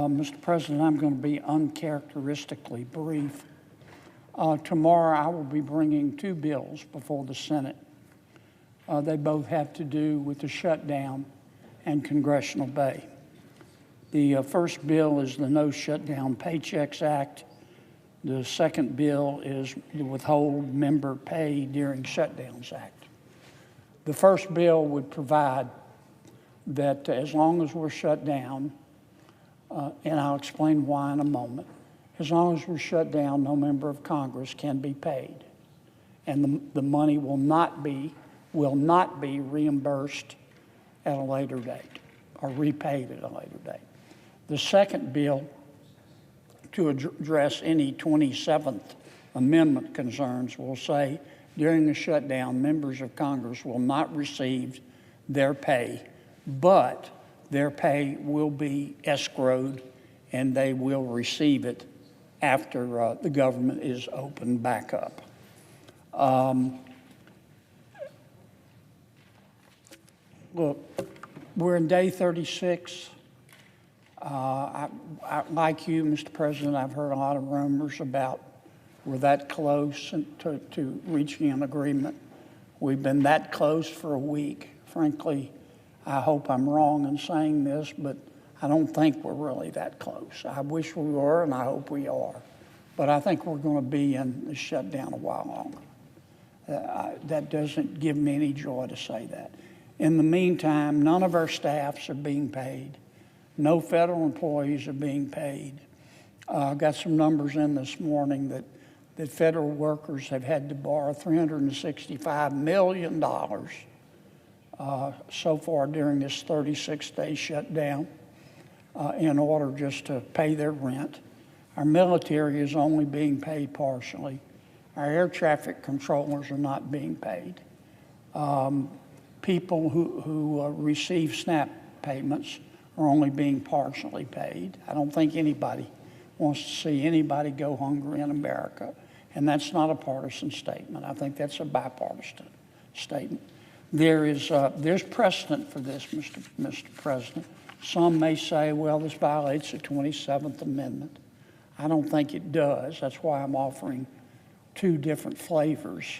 Mr. President, I'm going to be uncharacteristically brief. Tomorrow I will be bringing two bills before the Senate. They both have to do with the shutdown and congressional pay. The first bill is the No Shutdown Paychecks Act. The second bill is the Withhold Member Pay During Shutdowns Act. The first bill would provide that as long as we're shut down, and I'll explain why in a moment, as long as we're shut down, no member of Congress can be paid. And the money will not be reimbursed at a later date or repaid at a later date. The second bill, to address any 27th Amendment concerns, will say during the shutdown, members of Congress will not receive their pay, but their pay will be escrowed and they will receive it after the government is opened back up. Look, we're in day 36. Like you, Mr. President, I've heard a lot of rumors about we're that close to reaching an agreement. We've been that close for a week. Frankly, I hope I'm wrong in saying this, but I don't think we're really that close. I wish we were, and I hope we are. But I think we're going to be in the shutdown a while longer. That doesn't give me any joy to say that. In the meantime, none of our staffs are being paid. No federal employees are being paid. I got some numbers in this morning that federal workers have had to borrow $365 million so far during this 36-day shutdown in order just to pay their rent. Our military is only being paid partially. Our air traffic controllers are not being paid. People who receive SNAP payments are only being partially paid. I don't think anybody wants to see anybody go hungry in America, and that's not a partisan statement. I think that's a bipartisan statement. There's precedent for this, Mr. President. Some may say, well, this violates the 27th Amendment. I don't think it does. That's why I'm offering two different flavors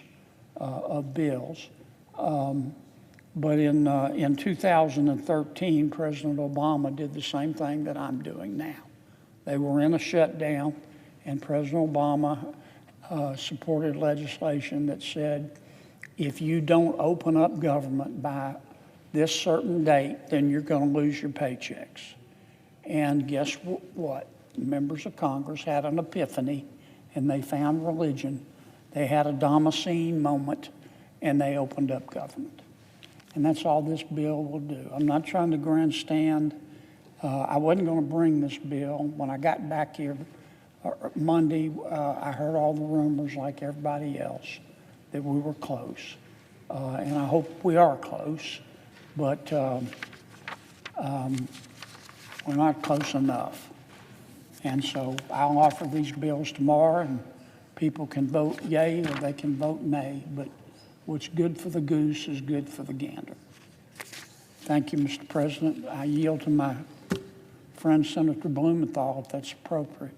of bills. But in 2013, President Obama did the same thing that I'm doing now. They were in a shutdown, and President Obama supported legislation that said, if you don't open up government by this certain date, then you're going to lose your paychecks. And guess what? Members of Congress had an epiphany, and they found religion. They had a Damascene moment, and they opened up government. And that's all this bill will do. I'm not trying to grandstand. I wasn't going to bring this bill. When I got back here Monday, I heard all the rumors like everybody else that we were close. And I hope we are close, but we're not close enough. And so I'll offer these bills tomorrow, and people can vote yay or they can vote nay, but what's good for the goose is good for the gander. Thank you, Mr. President. I yield to my friend, Senator Blumenthal, if that's appropriate.